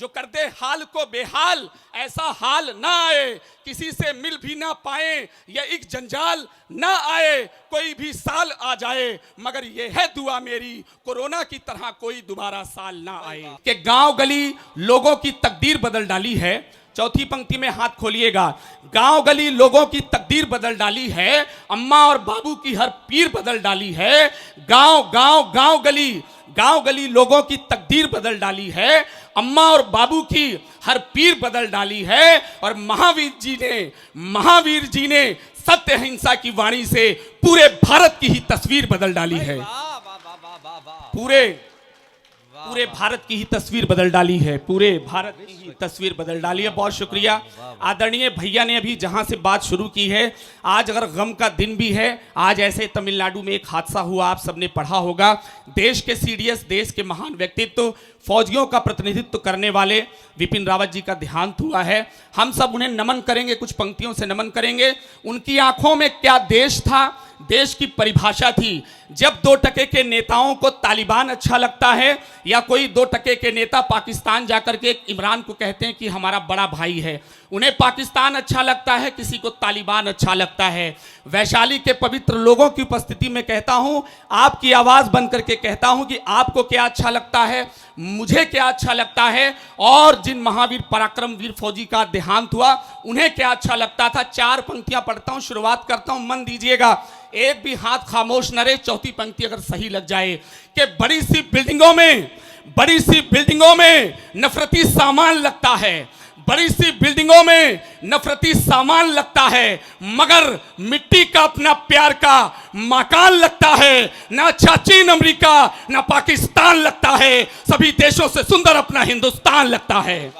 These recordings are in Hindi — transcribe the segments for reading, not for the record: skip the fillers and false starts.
जो कर दे हाल को बेहाल, ऐसा हाल ना आए, किसी से मिल भी ना पाए, ये एक जंजाल ना आए, कोई भी साल आ जाए, मगर ये है दुआ मेरी, कोरोना की तरह कोई दोबारा साल ना आए। कि गांव गली लोगों की तकदीर बदल डाली है, चौथी पंक्ति में हाथ खोलिएगा, गांव गली लोगों की तकदीर बदल डाली है, अम्मा और बाबू की हर पीर बदल डाली है। गांव गली लोगों की तकदीर बदल डाली है, अम्मा और बाबू की हर पीर बदल डाली है। और महावीर जी ने सत्य अहिंसा की वाणी से पूरे भारत की ही तस्वीर बदल डाली है। पूरे भारत की ही तस्वीर बदल डाली है, पूरे भारत की ही तस्वीर बदल डाली है। बहुत शुक्रिया आदरणीय भैया ने अभी जहां से बात शुरू की है। आज अगर गम का दिन भी है, आज ऐसे तमिलनाडु में एक हादसा हुआ, आप सबने पढ़ा होगा। देश के सीडीएस, देश के महान व्यक्तित्व, फौजियों का प्रतिनिधित्व करने वाले विपिन रावत जी का देहांत हुआ है। हम सब उन्हें नमन करेंगे, कुछ पंक्तियों से नमन करेंगे। उनकी आंखों में क्या देश था, देश की परिभाषा थी। जब 2 टके के नेताओं को तालिबान अच्छा लगता है, या कोई 2 टके के नेता पाकिस्तान जाकर के इमरान को कहते हैं कि हमारा बड़ा भाई है, उन्हें पाकिस्तान अच्छा लगता है, किसी को तालिबान अच्छा लगता है। वैशाली के पवित्र लोगों की उपस्थिति में कहता हूं, आपकी आवाज बनकर के कहता हूं कि आपको क्या अच्छा लगता है, मुझे क्या अच्छा लगता है, और जिन महावीर पराक्रमवीर फौजी का देहांत हुआ उन्हें क्या अच्छा लगता था। 4 पंक्तियां पढ़ता हूं, शुरुआत करता हूं, मन दीजिएगा, एक भी हाथ खामोश न रहे। चौथी पंक्ति अगर सही लग जाए कि बड़ी सी बिल्डिंगों में नफरती सामान लगता है, बड़ी सी बिल्डिंगों में नफरती सामान लगता है, मगर मिट्टी का अपना प्यार का मकान लगता है। ना अच्छा चीन अमेरिका ना पाकिस्तान लगता है, सभी देशों से सुंदर अपना हिंदुस्तान लगता है।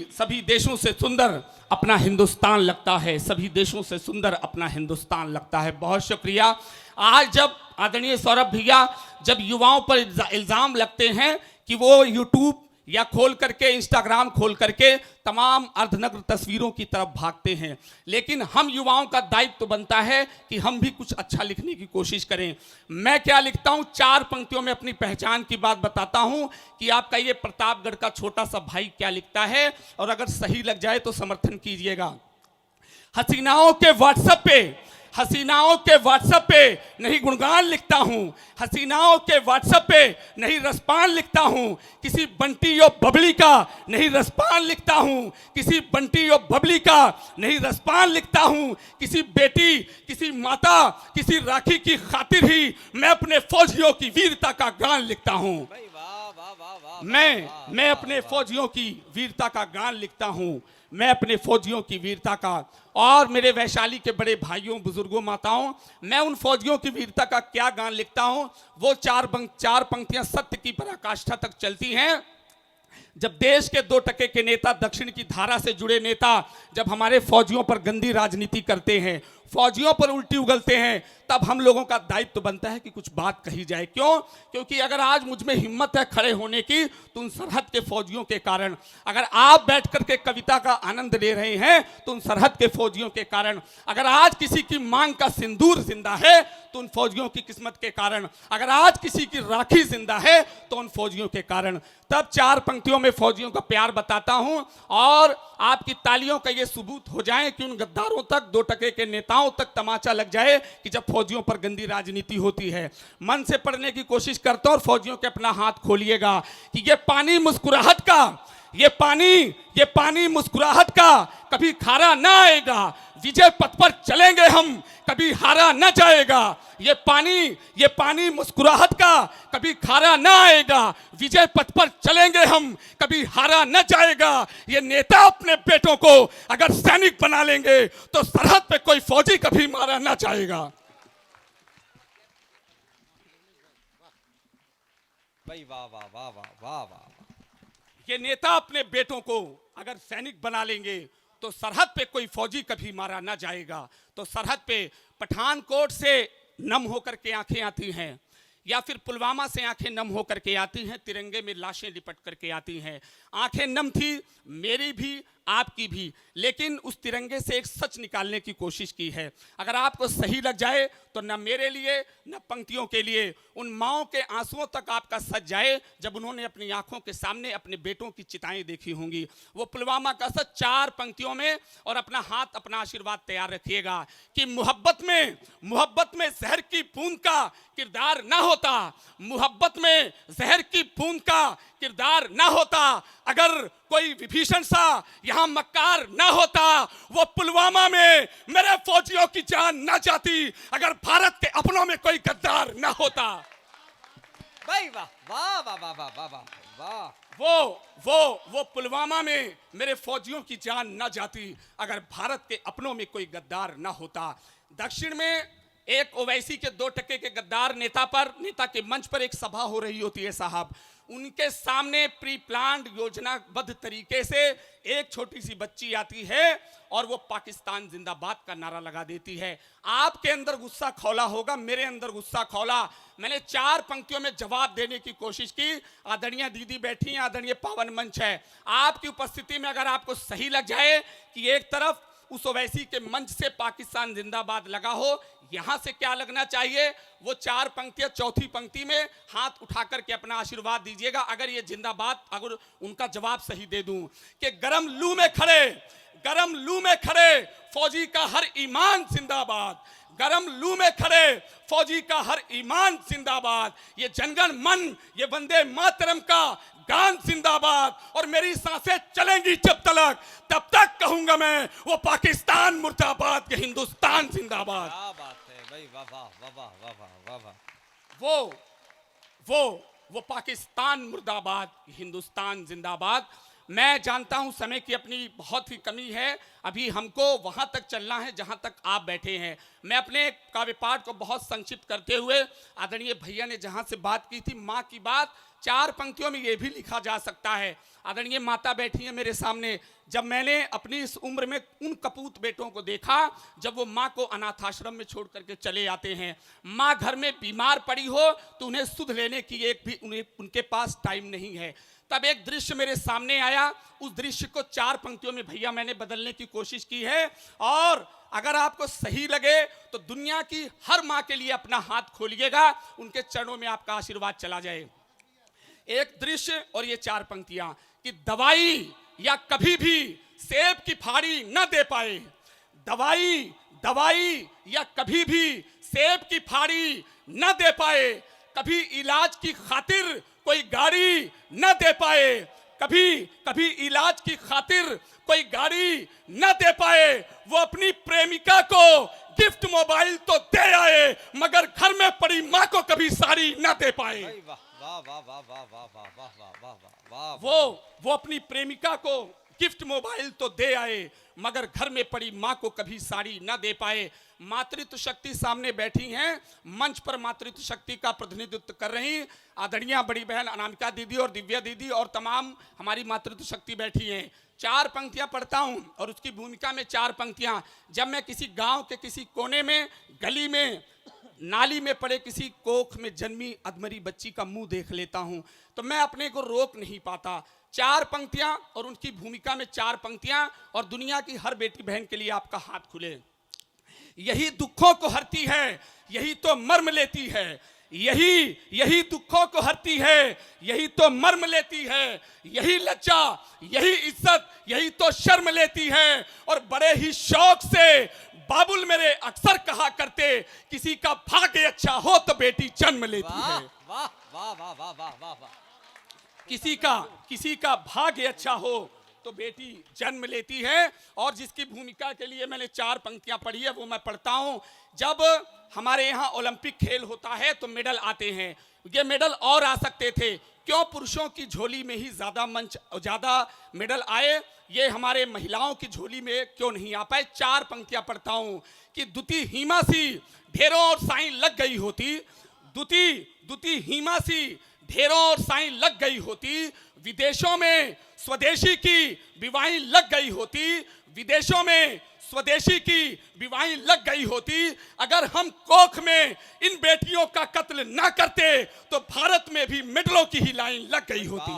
सभी देशों से सुंदर अपना हिंदुस्तान लगता है, सभी देशों से सुंदर अपना हिंदुस्तान लगता है। बहुत शुक्रिया। आज जब आदरणीय सौरभ भैया, जब युवाओं पर इल्जाम लगते हैं कि वो यूट्यूब या खोल करके, इंस्टाग्राम खोल करके तमाम अर्धनग्न तस्वीरों की तरफ भागते हैं, लेकिन हम युवाओं का दायित्व तो बनता है कि हम भी कुछ अच्छा लिखने की कोशिश करें। मैं क्या लिखता हूं, 4 पंक्तियों में अपनी पहचान की बात बताता हूं कि आपका ये प्रतापगढ़ का छोटा सा भाई क्या लिखता है, और अगर सही लग जाए तो समर्थन कीजिएगा। हसीनाओं के व्हाट्सएप पे नहीं गुणगान लिखता हूं, हसीनाओं के व्हाट्सएप पे नहीं रसपान लिखता हूं, किसी बंटी और बबली का नहीं रसपान लिखता हूं, किसी बंटी और बबली का नहीं रसपान लिखता हूं, किसी बेटी, किसी माता, किसी राखी की खातिर ही मैं अपने फौजियों की वीरता का गान लिखता हूं। मैं अपने फौजियों की वीरता का गान लिखता हूं, मैं अपने फौजियों की वीरता का। और मेरे वैशाली के बड़े भाइयों, बुजुर्गों, माताओं, मैं उन फौजियों की वीरता का क्या गान लिखता हूं। वो 4 पंक्तियां सत्य की पराकाष्ठा तक चलती हैं। जब देश के 2 टके के नेता, दक्षिण की धारा से जुड़े नेता, जब हमारे फौजियों पर गंदी राजनीति करते हैं, फौजियों पर उल्टी उगलते हैं, तब हम लोगों का दायित्व तो बनता है कि कुछ बात कही जाए। क्यों? क्योंकि अगर आज मुझ में हिम्मत है खड़े होने की, तो उन सरहद के फौजियों के कारण। अगर आप बैठ करके कविता का आनंद ले रहे हैं तो उन सरहद के फौजियों के कारण। अगर आज किसी की मांग का सिंदूर जिंदा है तो उन फौजियों की किस्मत के कारण। अगर आज किसी की राखी जिंदा है तो उन फौजियों के कारण। तब 4 पंक्तियों में फौजियों का प्यार बताता हूं, और आपकी तालियों का ये सबूत हो जाए कि उन गद्दारों तक, 2 टके के नेताओं तक तमाचा लग जाए कि जब फौजियों पर गंदी राजनीति होती है। मन से पढ़ने की कोशिश करता हूं, और फौजियों के अपना हाथ खोलिएगा कि ये पानी मुस्कुराहट का, ये पानी मुस्कुराहट का कभी खारा ना आएगा, विजय पथ पर चलेंगे हम, कभी हारा न जाएगा। ये पानी मुस्कुराहट का कभी खारा ना आएगा, विजय पथ पर चलेंगे हम, कभी हारा न जाएगा। ये नेता अपने बेटों को अगर सैनिक बना लेंगे तो सरहद पे कोई फौजी कभी मारा ना जाएगा। भाई वाह वाह वाह वाह वाह वाह। ये नेता अपने बेटों को अगर सैनिक बना लेंगे तो सरहद पे कोई फौजी कभी मारा ना जाएगा। तो सरहद पे पठानकोट से नम होकर के आंखें आती हैं, या फिर पुलवामा से आंखें नम होकर के आती हैं, तिरंगे में लाशें लिपट करके आती हैं। आंखें नम थी मेरी भी, आपकी भी, लेकिन उस तिरंगे से एक सच निकालने की कोशिश की है। अगर आपको सही लग जाए तो न मेरे लिए न पंक्तियों के लिए उन माओं के आंसुओं तक आपका सच जाए जब उन्होंने अपनी आंखों के सामने अपने बेटों की चिताएं देखी होंगी। वो पुलवामा का सच 4 पंक्तियों में, और अपना हाथ अपना आशीर्वाद तैयार रखिएगा कि मोहब्बत में जहर की बूंद का किरदार ना होता, मोहब्बत में जहर की बूंद का किरदार ना होता, अगर कोई विभीषण सा यहां मक्कार ना होता, वो पुलवामा में मेरे फौजियों की जान ना जाती, अगर भारत के अपनों में कोई गद्दार ना होता। भाई वाह वाह वाह वाह वाह वाह वाह वाह। वो पुलवामा में मेरे फौजियों की जान ना जाती, अगर भारत के अपनों में कोई गद्दार ना होता। दक्षिण में एक ओवैसी के 2 टके के गद्दार नेता के मंच पर एक सभा हो रही होती है साहब, उनके सामने प्री प्लान्ड योजनाबद्ध तरीके से एक छोटी सी बच्ची आती है और वो पाकिस्तान जिंदाबाद का नारा लगा देती है। आपके अंदर गुस्सा खौला होगा, मेरे अंदर गुस्सा खौला। मैंने 4 पंक्तियों में जवाब देने की कोशिश की। आदरणीय दीदी बैठी हैं, आदरणीय पावन मंच है, आपकी उपस्थिति में अगर आपको सही लग जाए कि एक तरफ उस ओवैसी के मंच से पाकिस्तान जिंदाबाद लगा हो, यहां से क्या लगना चाहिए, वो 4 पंक्तियां, चौथी पंक्ति में हाथ उठा करके अपना आशीर्वाद दीजिएगा अगर ये जिंदाबाद, अगर उनका जवाब सही दे दूं कि गरम लू में खड़े फौजी का हर ईमान जिंदाबाद, गरम लू में खड़े फौजी का हर ईमान जिंदाबाद, ये जनगण मन, ये वंदे मातरम का गान जिंदाबाद, और मेरी सांसें चलेंगी जब तब तक कहूंगा मैं वो पाकिस्तान मुर्दाबाद के हिंदुस्तान जिंदाबाद। क्या बात है भाई, वाह वाह वाह वाह वाह वाह वाह। वो पाकिस्तान मुर्दाबाद, हिंदुस्तान जिंदाबाद। मैं जानता हूं समय की अपनी बहुत ही कमी है, अभी हमको वहां तक चलना है जहां तक आप बैठे हैं। मैं अपने काव्य पाठ को बहुत संक्षिप्त करते हुए, आदरणीय भैया ने जहां से बात की थी माँ की बात, 4 पंक्तियों में ये भी लिखा जा सकता है। आदरणीय माता बैठी है मेरे सामने, जब मैंने अपनी इस उम्र में उन कपूत बेटों को देखा जब वो माँ को अनाथाश्रम में छोड़ करके चले आते हैं, माँ घर में बीमार पड़ी हो तो उन्हें सुध लेने की एक भी उनके पास टाइम नहीं है, तब एक दृश्य मेरे सामने आया। उस दृश्य को 4 पंक्तियों में भैया मैंने बदलने की कोशिश की है, और अगर आपको सही लगे तो दुनिया की हर माँ के लिए अपना हाथ खोलिएगा, उनके चरणों में आपका आशीर्वाद चला जाए। एक दृश्य और ये 4 पंक्तियां कि दवाई या कभी भी सेब की फाड़ी न दे पाए, दवाई या कभी भी सेब की फाड़ी न दे पाए, कभी इलाज की खातिर कोई गाड़ी न दे पाए, कभी इलाज की खातिर कोई गाड़ी न दे पाए, वो अपनी प्रेमिका को गिफ्ट मोबाइल तो दे आए मगर घर में पड़ी माँ को कभी साड़ी न दे पाए। वो अपनी प्रेमिका को गिफ्ट मोबाइल तो दे आए मगर घर में पड़ी माँ को कभी साड़ी न दे पाए। मातृत्व शक्ति सामने बैठी हैं, मंच पर मातृत्व शक्ति का प्रतिनिधित्व कर रही आदरणीय बड़ी बहन अनामिका दीदी और दिव्या दीदी और तमाम हमारी मातृत्व शक्ति बैठी हैं। 4 पंक्तियां पढ़ता हूं और उसकी भूमिका में 4 पंक्तियां, जब मैं किसी गांव के किसी कोने में, गली में, नाली में पड़े किसी कोख में जन्मी अधमरी बच्ची का मुंह देख लेता हूं तो मैं अपने को रोक नहीं पाता। 4 पंक्तियां और उनकी भूमिका में 4 पंक्तियां, और दुनिया की हर बेटी बहन के लिए आपका हाथ खुले। यही दुखों को हरती है, यही तो मर्म लेती है, यही दुखों को हरती है, यही तो मर्म लेती है, यही लज्जा, यही इज्जत, यही तो शर्म लेती है। और बड़े ही शौक से बाबुल मेरे अक्सर कहा करते, किसी का भाग्य अच्छा हो तो बेटी जन्म लेती है। वाह वाह वाह वाह वाह वाह वाह। किसी का भाग्य अच्छा हो तो बेटी जन्म लेती है। और जिसकी भूमिका के लिए मैंने 4 पंक्तियां पढ़ी है वो मैं पढ़ता हूं। जब हमारे यहाँ ओलंपिक खेल होता है तो मेडल आते हैं, ये मेडल और आ सकते थे, क्यों पुरुषों की झोली में ही ज्यादा मेडल आए, ये हमारे महिलाओं की झोली में क्यों नहीं आ पाए। 4 पंक्तियां पढ़ता हूं कि दुती हीमा सी ढेरों और साईं लग गई होती, दुती हीमा सी ढेरों और साईं लग गई होती, विदेशों में स्वदेशी की विवाहें लग गई होती, विदेशों में स्वदेशी की विवाहें लग गई होती। अगर हम कोख में इन बेटियों का कत्ल ना करते तो भारत में भी मेडलों की ही लाइन लग गई होती।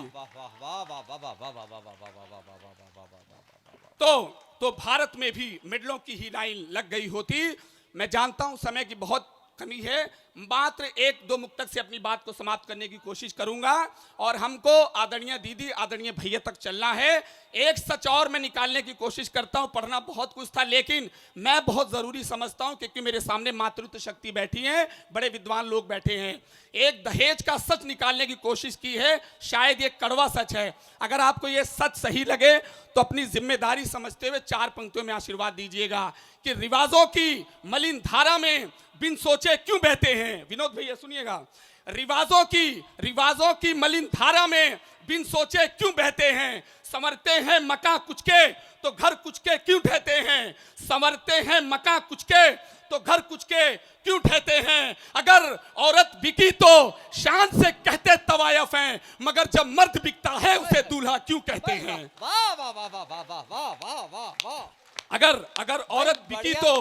तो भारत में भी मेडलों की ही लाइन लग गई होती। मैं जानता हूं समय की बहुत कमी है, मात्र एक दो मुक्तक से अपनी बात को समाप्त करने की कोशिश करूंगा और हमको आदरणीय दीदी आदरणीय भैया तक चलना है। एक सच और मैं निकालने की कोशिश करता हूं, पढ़ना बहुत कुछ था लेकिन मैं बहुत जरूरी समझता हूं क्योंकि मेरे सामने मातृत्व शक्ति बैठी है, बड़े विद्वान लोग बैठे हैं। एक दहेज का सच निकालने की कोशिश की है, शायद ये कड़वा सच है। अगर आपको ये सच सही लगे तो अपनी जिम्मेदारी समझते हुए 4 पंक्तियों में आशीर्वाद दीजिएगा कि रिवाजों की मलिन धारा में बिन सोचे क्यों बहते हैं। विनोद भैया सुनिएगा, रिवाजों की मलिन धारा में बिन सोचे क्यों बहते हैं। संवरते हैं मकान कुछ के तो घर कुछ के क्यों ढहते हैं। संवरते हैं मकान कुछ के तो घर कुछ के क्यों ढहते हैं। अगर औरत बिकी तो शान से कहते तवायफ हैं, मगर जब मर्द बिकता है उसे दूल्हा क्यों कहते हैं। वाह वाह वाह वाह वाह वाह वाह वाह वाह। अगर औरत बिकी तो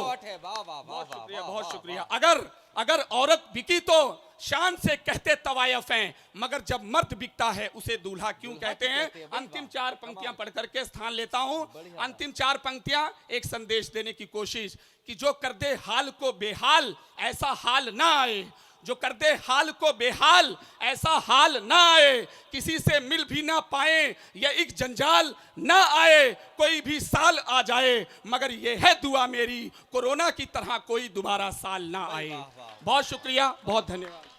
बहुत शुक्रिया। अगर औरत बिकी तो शान से कहते तवायफ हैं, मगर जब मर्द बिकता है उसे दूल्हा क्यों कहते हैं। अंतिम 4 पंक्तियां पढ़ करके स्थान लेता हूं। अंतिम 4 पंक्तियां एक संदेश देने की कोशिश कि जो कर दे हाल को बेहाल ऐसा हाल ना आए। जो कर दे हाल को बेहाल ऐसा हाल ना आए। किसी से मिल भी ना पाए ये एक जंजाल ना आए। कोई भी साल आ जाए मगर ये है दुआ मेरी, कोरोना की तरह कोई दोबारा साल ना आए। बहुत शुक्रिया, बहुत धन्यवाद।